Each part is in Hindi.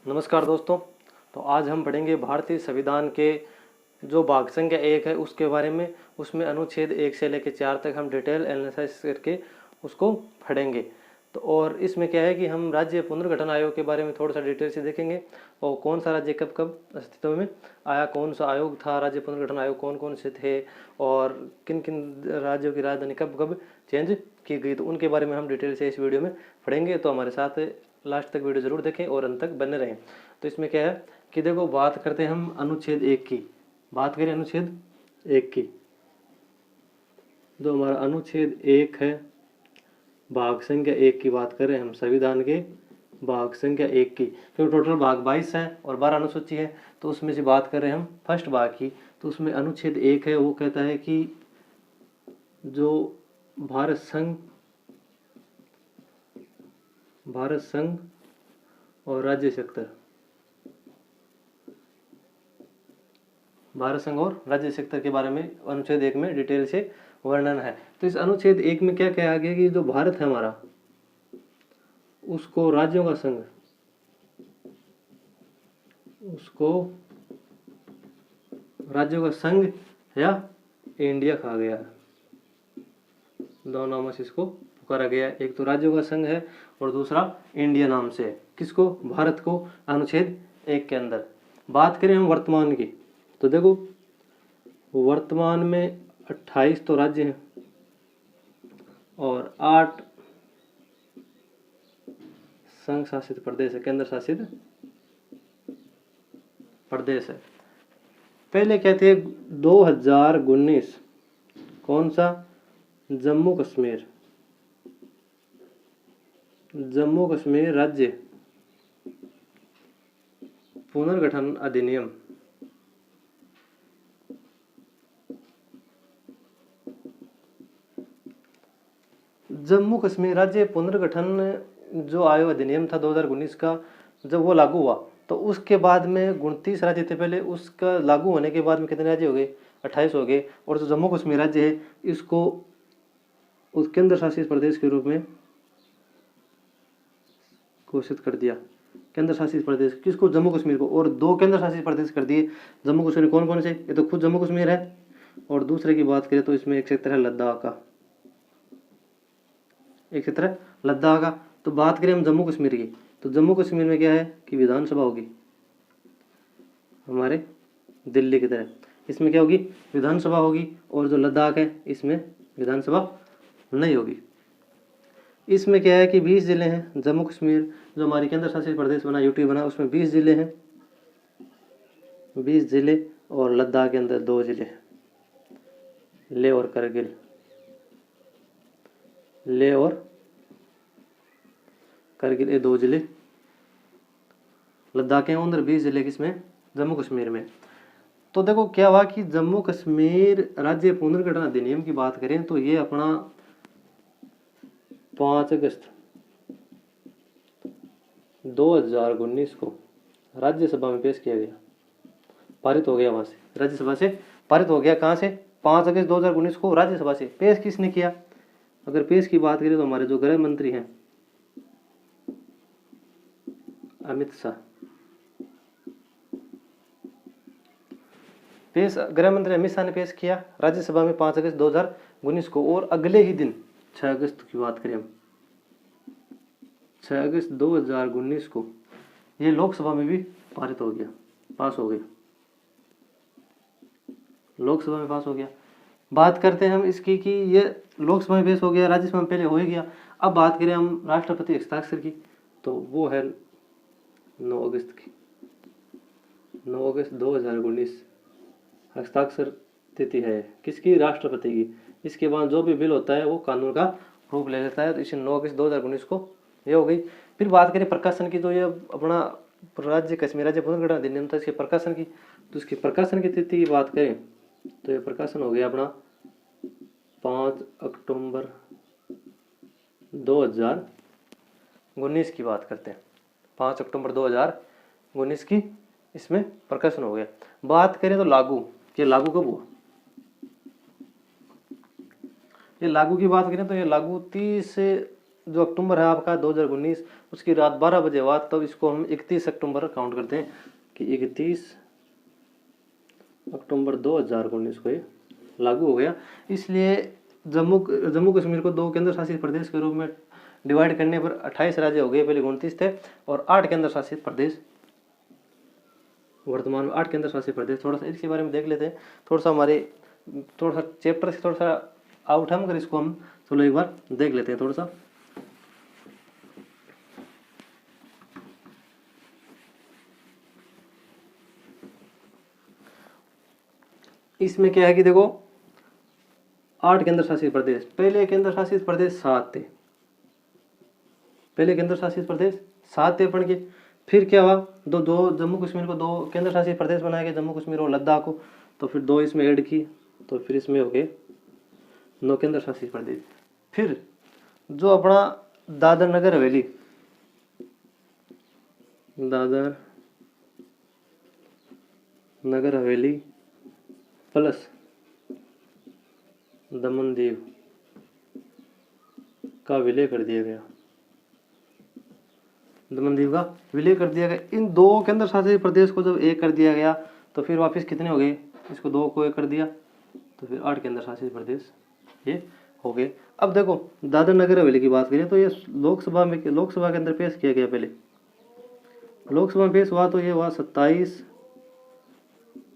नमस्कार दोस्तों। तो आज हम पढ़ेंगे भारतीय संविधान के जो भाग संख्या 1 है उसके बारे में। उसमें अनुच्छेद 1 से लेकर 4 तक हम डिटेल एनालिसिस करके उसको पढ़ेंगे। तो और इसमें क्या है कि हम राज्य पुनर्गठन आयोग के बारे में थोड़ा सा डिटेल से देखेंगे और कौन सा राज्य कब कब अस्तित्व में आया, कौन सा आयोग था, राज्य पुनर्गठन आयोग कौन कौन से थे और किन किन राज्यों की राजधानी कब कब चेंज की गई, तो उनके बारे में हम डिटेल से इस वीडियो में पढ़ेंगे। तो हमारे साथ लास्ट तक वीडियो ज़रूर देखें और अंत तक बने रहें। तो इसमें क्या है कि देखो, बात करते हैं हम अनुच्छेद 1 की। बात करें अनुच्छेद 1 की, जो हमारा अनुच्छेद 1 है, भाग संख्या 1 की बात करें हम, संविधान के भाग संख्या 1 की, क्योंकि टोटल भाग 22 है और 12 अनुसूची है। तो उसमें से बात करें हम फर्स्ट भाग की, तो उसमें अनुच्छेद 1 है, वो कहता है कि जो भारत संघ और राज्य सेक्टर, भारत संघ और राज्य सेक्टर के बारे में अनुच्छेद 1 में डिटेल से वर्णन है। तो इस अनुच्छेद 1 में क्या कहा गया कि जो भारत है हमारा, उसको राज्यों का संघ, या इंडिया कहा गया है। दो नामों से इसको पुकारा गया है, एक तो राज्यों का संघ है और दूसरा इंडिया नाम से। किसको? भारत को, अनुच्छेद 1 के अंदर। बात करें हम वर्तमान की, तो देखो वर्तमान में 28 तो राज्य हैं और 8 संघ शासित प्रदेश है, केंद्र शासित प्रदेश है। पहले क्या थे? 2019 कौन सा? जम्मू कश्मीर राज्य पुनर्गठन अधिनियम। जम्मू कश्मीर राज्य पुनर्गठन जो आयोग अधिनियम था 2019 का, जब वो लागू हुआ तो उसके बाद में 29 राज्य थे पहले। उसका लागू होने के बाद में कितने राज्य हो गए? 28 हो गए। और जो जम्मू कश्मीर राज्य है, इसको उस केंद्र शासित प्रदेश के रूप में घोषित कर दिया। केंद्र शासित प्रदेश किसको? जम्मू कश्मीर को। और 2 केंद्र शासित प्रदेश कर दिए जम्मू कश्मीर। कौन कौन से? ये तो खुद जम्मू कश्मीर है, और दूसरे की बात करें तो इसमें एक क्षेत्र है लद्दाख का, एक क्षेत्र है लद्दाख का। तो बात करें हम जम्मू कश्मीर की, तो जम्मू कश्मीर में क्या है कि विधानसभा होगी हमारे दिल्ली की तरह। इसमें क्या होगी? विधानसभा होगी। और जो लद्दाख है, इसमें विधानसभा नहीं होगी। इसमें क्या है कि 20 जिले हैं। जम्मू कश्मीर जो हमारी केंद्र शासित प्रदेश बना, यूटी बना, उसमें 20 जिले हैं, 20 जिले। और लद्दाख के अंदर 2 जिले हैं, लेह और करगिल। ये 2 जिले लद्दाख के अंदर, 20 जिले किसमें? जम्मू कश्मीर में। तो देखो क्या हुआ कि जम्मू कश्मीर राज्य पुनर्गठन अधिनियम की बात करें तो ये अपना 5 अगस्त 2019 को राज्यसभा में पेश किया गया, पारित हो गया। वहां से राज्यसभा से पारित हो गया। कहां से? 5 अगस्त 2019 को राज्यसभा से। पेश किसने किया? अगर पेश की बात करें तो हमारे जो गृह मंत्री हैं अमित शाह, गृह मंत्री अमित शाह ने पेश किया राज्यसभा में 5 अगस्त 2019 को। और अगले ही दिन 6 अगस्त की बात करें हम, 6 अगस्त 2019 को ये लोकसभा में भी पारित हो गया, पास हो गया, लोकसभा में पास हो गया। बात करते हैं हम इसकी कि ये लोकसभा में पेश हो गया, राज्यसभा में पहले हो ही गया। अब बात करें हम राष्ट्रपति हस्ताक्षर की, तो वो है 9 अगस्त की, 9 अगस्त 2019 हस्ताक्षर तिथि है किसकी? राष्ट्रपति की। इसके बाद जो भी बिल होता है वो कानून का रूप ले लेता है। तो इसे 9 अगस्त 2019 को ये हो गई। फिर बात करें प्रकाशन की, तो ये अपना राज्य कश्मीर राज्य पुनर्गठन अधिनियम था, इसके प्रकाशन की। तो इसके प्रकाशन की तिथि की बात करें तो ये प्रकाशन हो गया अपना 5 अक्टूबर 2019 की बात करते हैं। 5 अक्टूबर 2019 की इसमें प्रकाशन हो गया। बात करें तो लागू, ये लागू कब हुआ? ये लागू की बात करें तो ये लागू 30 जो अक्टूबर है आपका 2019, उसकी रात 12 बजे बाद, तब इसको हम 31 अक्टूबर काउंट करते हैं कि 31 अक्टूबर 2019 को ये लागू हो गया। इसलिए जम्मू कश्मीर को 2 केंद्र शासित प्रदेश के रूप में डिवाइड करने पर 28 राज्य हो गए, पहले 29 थे, और 8 केंद्र शासित प्रदेश, वर्तमान में 8 केंद्र शासित प्रदेश। थोड़ा सा इसके बारे में देख लेते हैं, थोड़ा सा चैप्टर से थोड़ा सा आउट हम कर इसको हम चलो एक बार देख लेते हैं थोड़ा सा। इसमें क्या है कि देखो 8 केंद्र शासित प्रदेश, पहले केंद्र शासित प्रदेश 7 थे, पहले केंद्र शासित प्रदेश 7 थे अपन के। फिर क्या हुआ, दो जम्मू कश्मीर को 2 केंद्र शासित प्रदेश बनाए गए, जम्मू कश्मीर और लद्दाख को, तो फिर 2 इसमें ऐड की, तो फिर इसमें हो गए 9 केंद्र शासित प्रदेश। फिर जो अपना दादर नगर हवेली, दादर नगर हवेली प्लस दमन दीव का विलय कर दिया गया, दमन दीव का विलय कर दिया गया। इन 2 केंद्र शासित प्रदेश को जब एक कर दिया गया तो फिर वापस कितने हो गए, इसको 2 को एक कर दिया तो फिर 8 केंद्र शासित प्रदेश ये हो गए। अब देखो दादर नगर हवेली की बात करें तो ये लोकसभा के अंदर पेश किया गया, पहले लोकसभा में पेश हुआ तो ये हुआ 27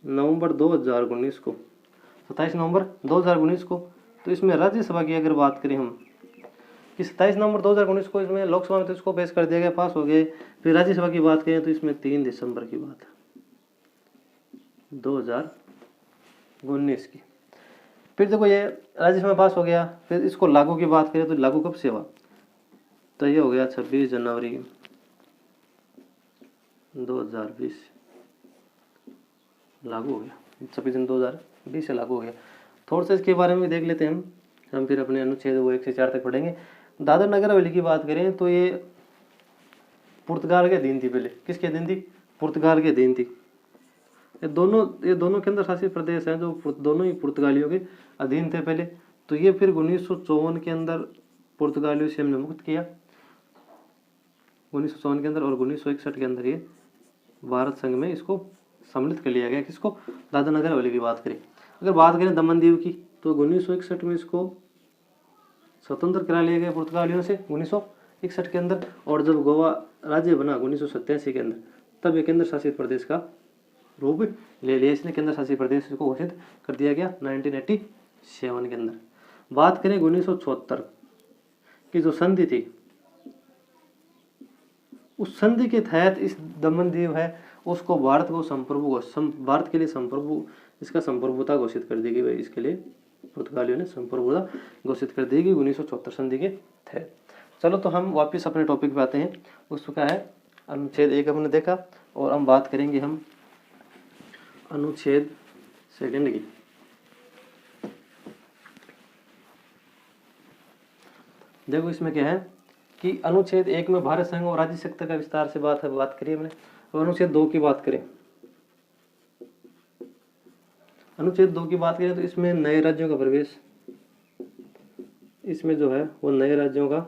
नवंबर 2019 को, 27 नवंबर 2019 को। तो इसमें राज्यसभा की अगर बात करें हम कि 27 नवंबर 2019 को इसमें लोकसभा में तो इसको पेश कर दिया गया, पास हो गए। फिर राज्यसभा की बात करें तो इसमें 3 दिसंबर की बात है 2019 की। फिर देखो ये राज्यसभा में पास हो गया। फिर इसको लागू की बात करें तो लागू कब से हुआ, तो ये हो गया 26 जनवरी 2020 लागू हो गया, 26 जनवरी 2020 से लागू हो गया। थोड़ा सा इसके बारे में देख लेते हैं हम फिर अपने अनुच्छेद वो 1 से 4 तक पढ़ेंगे। दादर नगर हवेली की बात करें तो ये पुर्तगाल के अधीन थी, पहले किसके अधीन थी, पुर्तगाल के अधीन थी। ये दोनों केंद्र शासित प्रदेश हैं जो दोनों ही पुर्तगालियों के अधीन थे पहले। तो ये फिर 1954 के अंदर पुर्तगालियों से हमने मुक्त किया, 1954 के अंदर, और 1961 के अंदर ये भारत संघ में इसको सम्मिलित कर लिया गया। किसको, दादर नगर हवेली की बात करें। अगर बात करें दमन दीव की तो 1961 में इसको स्वतंत्र करा लिया गया पुर्तगालियों से 1961 के अंदर, और जब गोवा राज्य बना 1987 के अंदर तब ये केंद्र शासित प्रदेश का रूप ले लिया इसने, केंद्र शासित प्रदेश को घोषित कर दिया गया 1987 के अंदर। बात करें 1974 की जो संधि थी, उस संधि के तहत इस दमन दीव है उसको भारत के लिए इसका संप्रभुता घोषित कर दी गई। भाई इसके लिए पुर्तगालियों ने संप्रभुता घोषित कर दी गई 1974 संधि के तहत। चलो तो हम वापस अपने टॉपिक पे आते हैं। उसको क्या है, अनुच्छेद 1 हमने देखा, और हम बात करेंगे हम अनुच्छेद 2 की। देखो इसमें क्या है कि अनुच्छेद 1 में भारत संघ और राज्य सत्ता का विस्तार से बात करी हमने। और अनुच्छेद 2 की बात करें, अनुच्छेद 2 की बात करें तो इसमें नए राज्यों का प्रवेश, इसमें जो है वो नए राज्यों का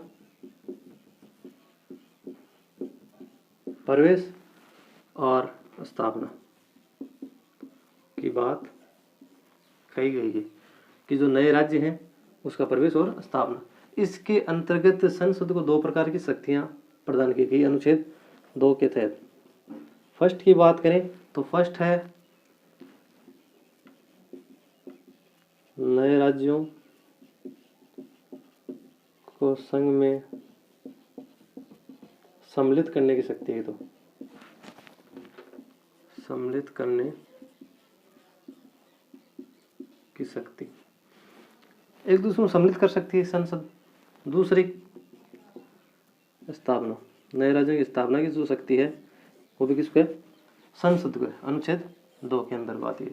प्रवेश और स्थापना की बात कही गई है कि जो नए राज्य हैं उसका प्रवेश और स्थापना। इसके अंतर्गत संसद को 2 प्रकार की शक्तियां प्रदान की गई अनुच्छेद 2 के तहत। फर्स्ट की बात करें तो फर्स्ट है नए राज्यों को संघ में सम्मिलित करने की शक्ति है, तो सम्मिलित करने की शक्ति एक दूसरे को सम्मिलित कर सकती है संसद। दूसरी स्थापना, नए राज्यों की स्थापना की जो शक्ति है वो भी किसको है, संसद को है। अनुच्छेद 2 के अंदर बात है।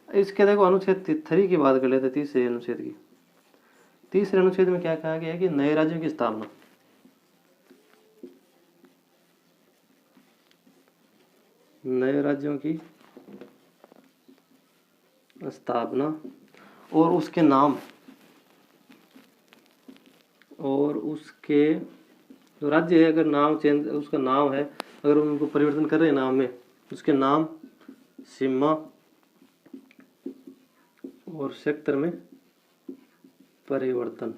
इसके देखो अनुच्छेद 3 की बात कर लेते हैं, तीसरे अनुच्छेद की। तीसरे अनुच्छेद में क्या कहा गया है कि नए राज्यों की स्थापना, नए राज्यों की स्थापना और उसके नाम और उसके जो राज्य है, अगर नाम चेंज, उसका नाम है, अगर उनको परिवर्तन कर रहे हैं नाम में, उसके नाम, सीमा और सेक्टर में परिवर्तन,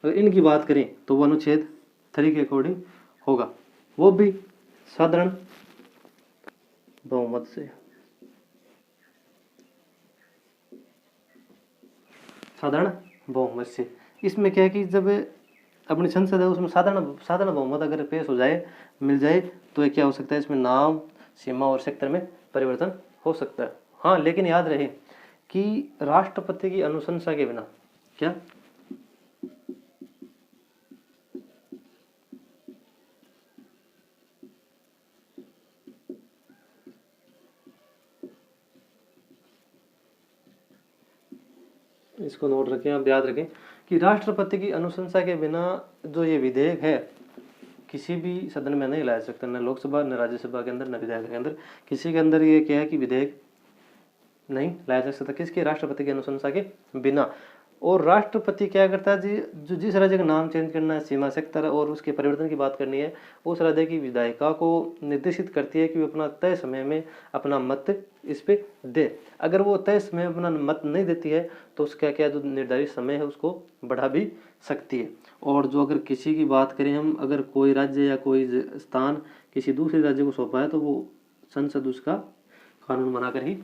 अगर इनकी बात करें तो वो अनुच्छेद 3 के अकॉर्डिंग होगा, वो भी साधारण बहुमत से। साधारण बहुमत से इसमें क्या है कि जब अपनी संसद है उसमें साधारण बहुमत अगर पेश हो जाए, मिल जाए, तो ये क्या हो सकता है, इसमें नाम, सीमा और सेक्टर में परिवर्तन हो सकता है। हाँ, लेकिन याद रहे कि राष्ट्रपति की अनुशंसा के बिना क्या, इसको नोट रखें, आप याद रखें कि राष्ट्रपति की अनुशंसा के बिना जो ये विधेयक है किसी भी सदन में नहीं लाया सकता, न लोकसभा, न राज्यसभा के अंदर, न विधायक के अंदर, किसी के अंदर ये क्या है कि विधेयक नहीं लाया जा सकता, किसके, राष्ट्रपति की अनुशंसा के बिना। और राष्ट्रपति क्या करता है जी, जो जिस राज्य का नाम चेंज करना है, सीमा, सेक्टर और उसके परिवर्तन की बात करनी है, उस राज्य की विधायिका को निर्देशित करती है कि वो अपना तय समय में अपना मत इस पे दे। अगर वो तय समय में अपना मत नहीं देती है तो उसका क्या जो निर्धारित समय है उसको बढ़ा भी सकती है। और जो अगर किसी की बात करें हम, अगर कोई राज्य या कोई स्थान किसी दूसरे राज्य को सौंपा है तो वो संसद उसका कानून बनाकर ही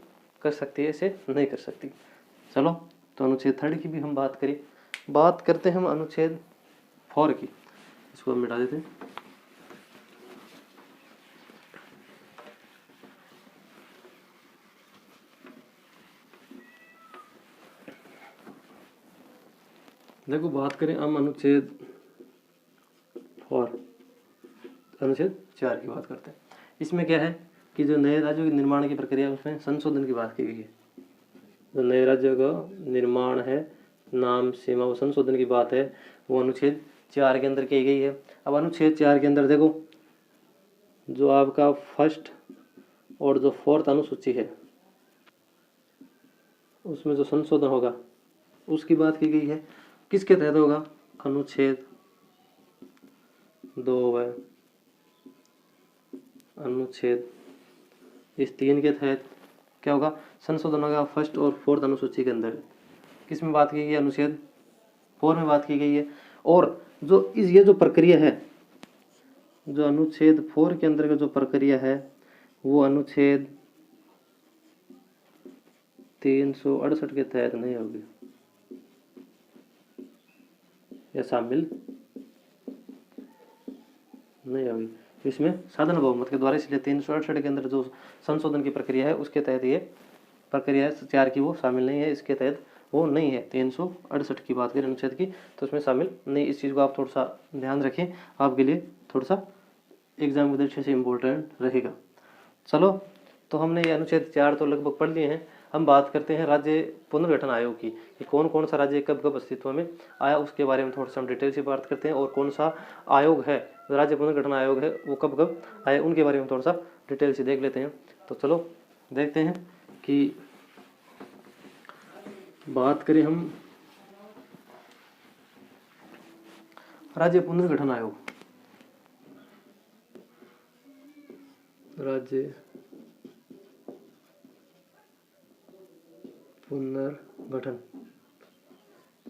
कर सकती है, इसे नहीं कर सकती। चलो, तो अनुच्छेद 3 की भी हम बात करें। बात करते हैं हम अनुच्छेद 4 की, इसको हम मिटा देते हैं। देखो, बात करें हम अनुच्छेद 4, अनुच्छेद 4 की बात करते हैं। इसमें क्या है कि जो नए राज्यों के निर्माण की प्रक्रिया है उसमें संशोधन की बात की गई है। जो नए राज्यों का निर्माण है, नाम, सीमा व संशोधन की बात है, वो अनुच्छेद 4 के अंदर की गई है। अब अनुच्छेद 4 के अंदर देखो, जो आपका फर्स्ट और जो 4th अनुसूची है उसमें जो संशोधन होगा उसकी बात की गई है। किसके तहत होगा, अनुच्छेद 2 है, अनुच्छेद इस 3 के तहत क्या होगा, संशोधन होगा फर्स्ट और 4th अनुसूची के अंदर। किस में बात की गई है, अनुच्छेद 4 में बात की गई है। और जो ये जो प्रक्रिया है, जो अनुच्छेद 4 के अंदर का जो प्रक्रिया है वो अनुच्छेद 368 के तहत नहीं होगी या शामिल नहीं होगी इसमें साधारण बहुमत के द्वारा, इसलिए 368 के अंदर जो संशोधन की प्रक्रिया है उसके तहत ये प्रक्रिया 4 की वो शामिल नहीं है, इसके तहत वो नहीं है। 368 की बात करें अनुच्छेद की तो उसमें शामिल नहीं। इस चीज़ को आप थोड़ा सा ध्यान रखें, आपके लिए थोड़ा सा एग्जाम की दृष्टि से इम्पोर्टेंट रहेगा। चलो, तो हमने ये अनुच्छेद 4 तो लगभग पढ़ लिए हैं। हम बात करते हैं राज्य पुनर्गठन आयोग की, कि कौन कौन सा राज्य कब कब अस्तित्व में आया, उसके बारे में थोड़ा सा हम डिटेल से बात करते हैं। और कौन सा आयोग है, राज्य पुनर्गठन आयोग है, वो कब कब आए उनके बारे में थोड़ा सा डिटेल से देख लेते हैं। तो चलो देखते हैं कि बात करें हम राज्य पुनर्गठन आयोग। राज्य पुनर्गठन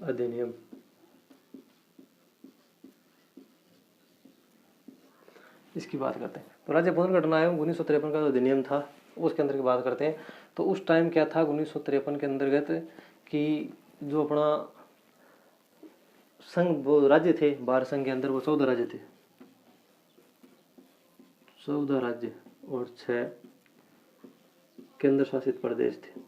अधिनियम, इसकी बात करते हैं। तो राज्य पुनर्गठन आयोग 1953 का जो अधिनियम था उसके अंदर की बात करते हैं। तो उस टाइम क्या था 1953 के अंतर्गत कि जो अपना संघ, वो राज्य थे भारत संघ के अंदर, वो 14 राज्य थे, 14 राज्य और 6 केंद्र शासित प्रदेश थे,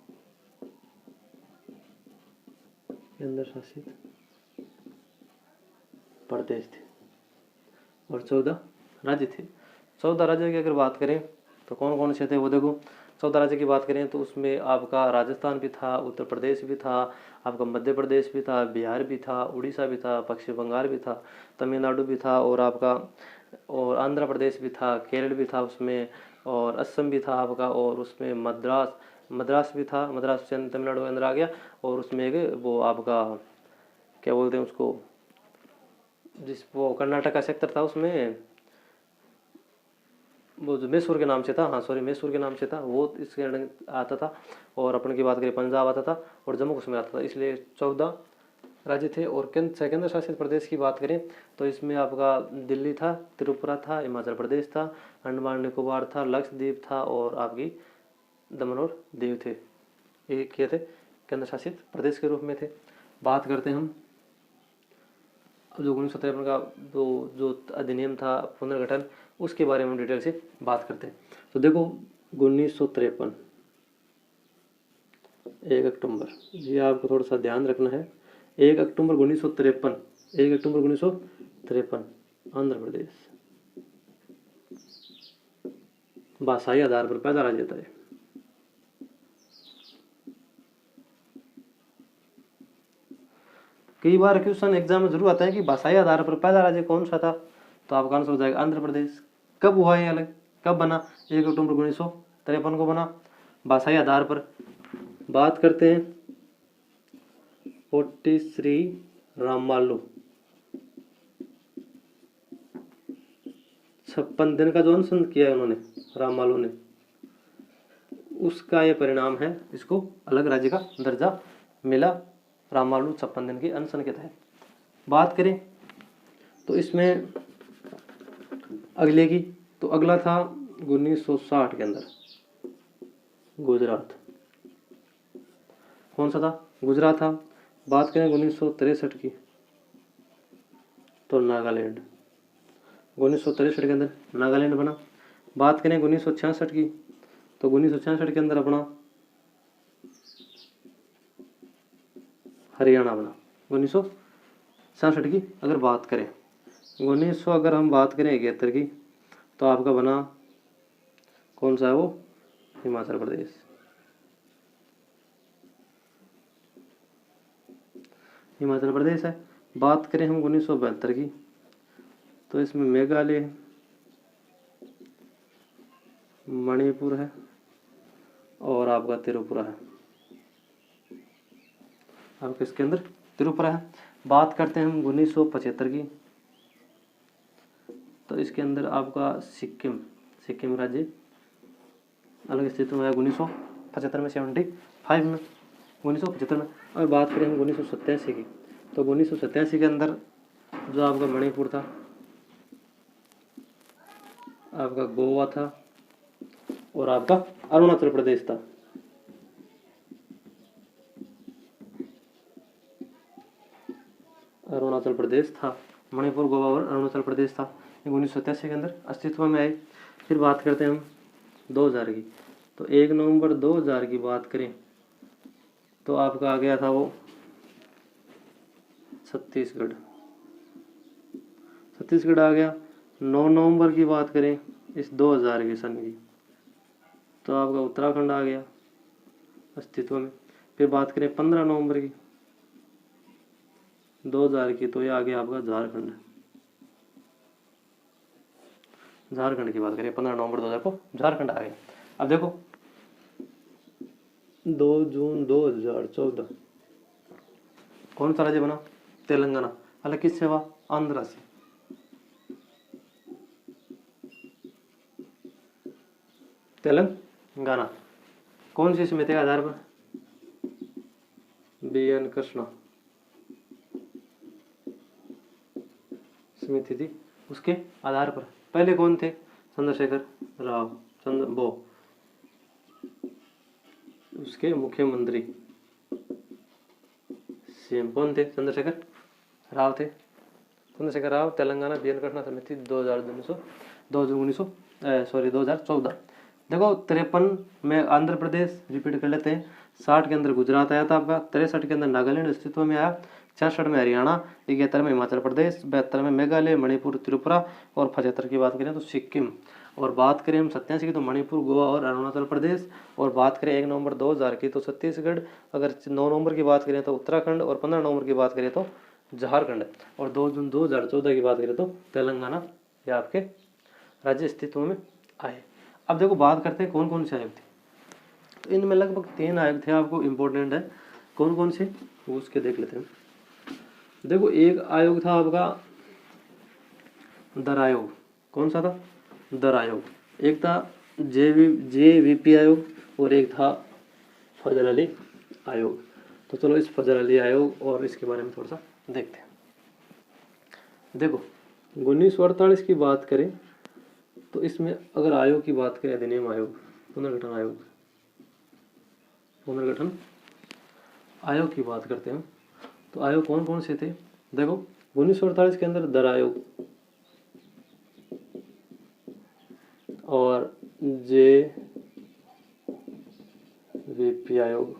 केंद्र शासित प्रदेश थे और 14 राज्य थे। 14 राज्यों की अगर बात करें तो कौन कौन से थे वो देखो। 14 राज्य की बात करें तो उसमें आपका राजस्थान भी था, उत्तर प्रदेश भी था, आपका मध्य प्रदेश भी था, बिहार भी था, उड़ीसा भी था, पश्चिम बंगाल भी था, तमिलनाडु भी था, और आपका और आंध्र प्रदेश भी था, केरल भी था उसमें, और असम भी था आपका, और उसमें मद्रास भी था, मद्रास से तमिलनाडु के अंदर आ गया। और उसमें एक वो आपका क्या बोलते हैं उसको, जिस वो कर्नाटक का सेक्टर था उसमें वो जो मैसूर के नाम से था, हाँ सॉरी मैसूर के नाम से था, वो इसके अंडर आता था। और अपन की बात करें पंजाब आता था और जम्मू कश्मीर आता था, इसलिए 14 राज्य थे। और केंद्र शासित प्रदेश की बात करें तो इसमें आपका दिल्ली था, त्रिपुरा था, हिमाचल प्रदेश था, अंडमान निकोबार था, लक्षद्वीप था और आपकी दमन और दीव थे। ये क्या थे, केंद्र शासित प्रदेश के रूप में थे। बात करते हैं हम जो 1953 का जो अधिनियम था पुनर्गठन, उसके बारे में हम डिटेल से बात करते हैं। तो देखो 1953 1 अक्टूबर, ये आपको थोड़ा सा ध्यान रखना है। 1 अक्टूबर 1953, 1 अक्टूबर 1953 आंध्र प्रदेश भाषाई आधार पर पैदा राज्य था। कई बार क्वेश्चन एग्जाम में जरूर आता है कि भाषाई आधार पर पैदा राज्य कौन सा था, तो आपका आंसर हो जाएगा आंध्र प्रदेश। कब हुआ ये अलग, कब बना, 1 अक्टूबर 1953 को बना भाषाई आधार पर। बात करते हैं पोट्टी श्री रामालू, 56 दिन का जो अनशन किया है उन्होंने रामालू ने, उसका ये परिणाम है, इसको अलग राज्य का दर्जा मिला रामालू 56 दिन के अनशन के तहत। बात करें तो इसमें अगले की, तो अगला था 1960 के अंदर गुजरात, कौन सा था, गुजरात था। बात करें 1963 की तो नागालैंड, 1963 के अंदर नागालैंड बना। बात करें 1966 की तो 1966 के अंदर अपना हरियाणा बना। 1966 की अगर बात करें, 1900 अगर हम बात करें 71 की तो आपका बना कौन सा है वो, हिमाचल प्रदेश। हिमाचल प्रदेश है। बात करें हम 1972 की तो इसमें मेघालय है, मणिपुर है और आपका त्रिपुरा है, आपके इसके अंदर त्रिपुरा है। बात करते हैं हम 1975 की तो इसके अंदर आपका सिक्किम राज्य अलग स्थिति में है 1975 में, 75 में, 1975 में। और बात करें हम 1987 की तो 1987 के अंदर जो आपका मणिपुर था, आपका गोवा था और आपका अरुणाचल प्रदेश था। अरुणाचल प्रदेश था, मणिपुर, गोवा और अरुणाचल प्रदेश था, 1987 के अंदर अस्तित्व में आए। फिर बात करते हैं हम 2000 की तो 1 नवंबर 2000 की बात करें तो आपका आ गया था वो छत्तीसगढ़ आ गया। 9 नवंबर की बात करें इस 2000 के सन की तो आपका उत्तराखंड आ गया अस्तित्व में। फिर बात करें 15 नवंबर की 2000 की तो ये आ गया आपका झारखंड। झारखंड की बात करें 15 नवंबर 2000 को झारखंड आ गया। अब देखो 2 जून 2014 कौन सा राज्य बना, तेलंगाना। अलग किससे हुआ, आंध्रा से। तेलंगाना कौन सी समिति के आधार पर, BN कृष्णा समिति थी, उसके आधार पर। पहले कौन थे, चंद्रशेखर राव, उसके मुख्यमंत्री सीएम कौन थे, चंद्रशेखर राव थे। चंद्रशेखर राव, तेलंगाना, BN कृष्णा समिति 2014। देखो 53 में आंध्र प्रदेश, रिपीट कर लेते हैं। 60 के अंदर गुजरात आया था आपका, 63 के अंदर नागालैंड अस्तित्व में आया, 66 में हरियाणा, 71 में हिमाचल प्रदेश, 72 में मेघालय, मणिपुर, त्रिपुरा और 75 की बात करें तो सिक्किम। और बात करें हम 87 की तो मणिपुर, गोवा और अरुणाचल प्रदेश। और बात करें 1 नवंबर 2000 की तो छत्तीसगढ़। अगर 9 नवंबर की बात करें तो उत्तराखंड और 15 नवंबर की बात करें तो झारखंड। और 2 जून 2014 की बात करें तो तेलंगाना, ये आपके राज्य अस्तित्व में आए। अब देखो बात करते हैं कौन कौन से आयोग थे। तो इनमें लगभग 3 आयोग थे, आपको इम्पोर्टेंट है कौन कौन से वो उसके देख लेते हैं। देखो एक आयोग था आपका दर आयोग, कौन सा था? दर आयोग। एक था JVP आयोग और एक था फजल अली आयोग। तो चलो इस फजल अली आयोग और इसके बारे में थोड़ा सा देखते हैं। देखो 1948 की बात करें तो इसमें अगर आयोग की बात करें, अधिनियम आयोग, पुनर्गठन आयोग, पुनर्गठन आयोग की बात करते हैं तो आयोग कौन कौन से थे? देखो 1948 के अंदर दर आयोग और JVP आयोग,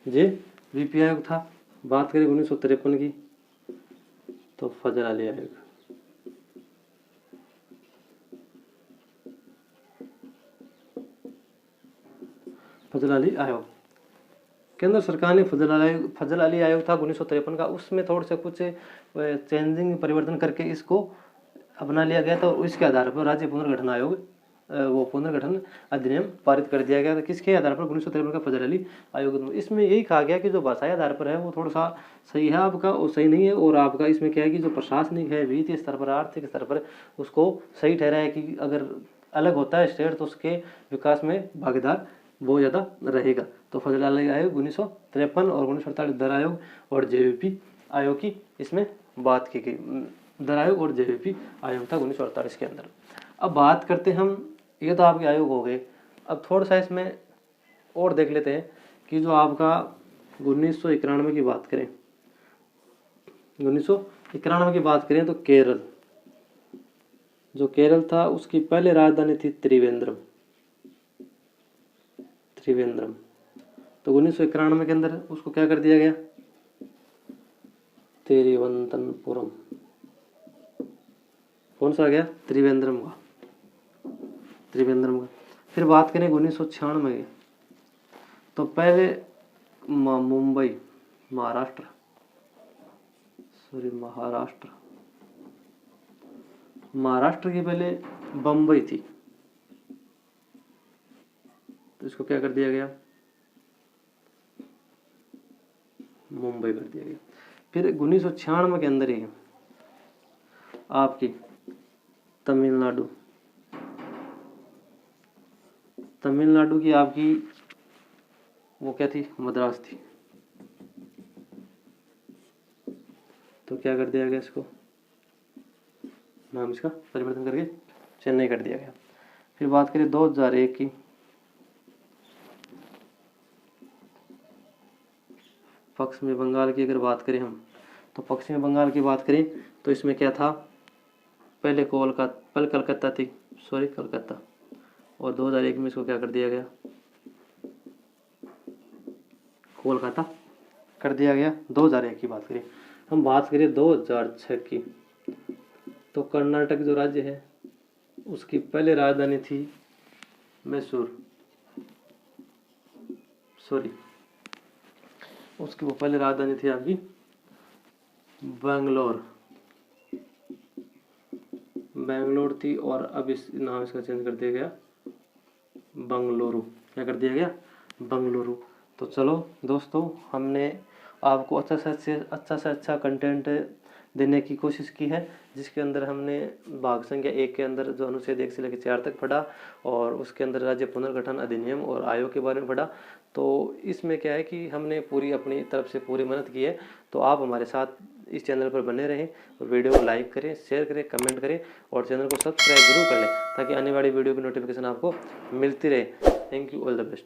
JVP आयोग था। बात करें 1953 की तो फजल अली आयोग, फजल अली आयोग केंद्र सरकार ने फजल अली आयोग था 1953 का, उसमें थोड़े से कुछ चेंजिंग परिवर्तन करके इसको अपना लिया गया था और इसके आधार पर राज्य पुनर्गठन आयोग वो पुनर्गठन अधिनियम पारित कर दिया गया था। किसके आधार पर? 1953 का फजल अली आयोग। इसमें यही कहा गया कि जो भाषाई आधार पर है वो थोड़ा सा सही है आपका और सही नहीं है, और आपका इसमें क्या है कि जो प्रशासनिक है, वित्तीय स्तर पर, आर्थिक स्तर पर उसको सही ठहरा है कि अगर अलग होता है स्टेट तो उसके विकास में भागीदार बहुत ज़्यादा रहेगा। तो फजल अली आयोग 1953 और 1948 दर आयोग और JVP आयोग की इसमें बात की गई। दर आयोग और JVP आयोग था 1948 के अंदर। अब बात करते हम, ये तो आपके आयोग हो गए। अब थोड़ा सा इसमें और देख लेते हैं कि जो आपका 1991 की बात करें, 1991 की बात करें तो केरल, जो केरल था उसकी पहले राजधानी थी त्रिवेंद्रम। तो 1991 के अंदर उसको क्या कर दिया गया? तिरुवनंतपुरम। कौन सा आ गया? त्रिवेंद्रम का। फिर बात करें 1996 की तो पहले मुंबई, महाराष्ट्र की पहले बम्बई थी, तो इसको क्या कर दिया गया? मुंबई कर दिया गया। फिर 1996 के अंदर ही आपकी तमिलनाडु की आपकी वो क्या थी? मद्रास थी। तो क्या कर दिया गया? इसको नाम इसका परिवर्तन करके चेन्नई कर दिया गया। फिर बात करें 2001 की, पश्चिमी बंगाल की अगर बात करें हम तो पश्चिमी बंगाल की बात करें तो इसमें क्या था? पहले कलकत्ता थी, कलकत्ता, और 2001 में इसको क्या कर दिया गया? कोलकाता कर दिया गया। 2001 की बात करें। हम बात करें 2006 की तो कर्नाटक जो राज्य है उसकी पहले राजधानी थी उसकी वो पहले राजधानी थी आपकी बेंगलोर थी, और अब इस नाम इसका चेंज कर दिया गया बंगलुरु। क्या कर दिया गया? बंगलुरु। तो चलो दोस्तों, हमने आपको अच्छा से अच्छा कंटेंट देने की कोशिश की है, जिसके अंदर हमने भाग संख्या 1 के अंदर जो अनुच्छेद 1 से लेकर 4 तक पढ़ा और उसके अंदर राज्य पुनर्गठन अधिनियम और आयोग के बारे में पढ़ा। तो इसमें क्या है कि हमने पूरी अपनी तरफ से पूरी मेहनत की है। तो आप हमारे साथ इस चैनल पर बने रहें और वीडियो को लाइक करें, शेयर करें, कमेंट करें और चैनल को सब्सक्राइब जरूर कर लें ताकि आने वाली वीडियो की नोटिफिकेशन आपको मिलती रहे। Thank you, all the best.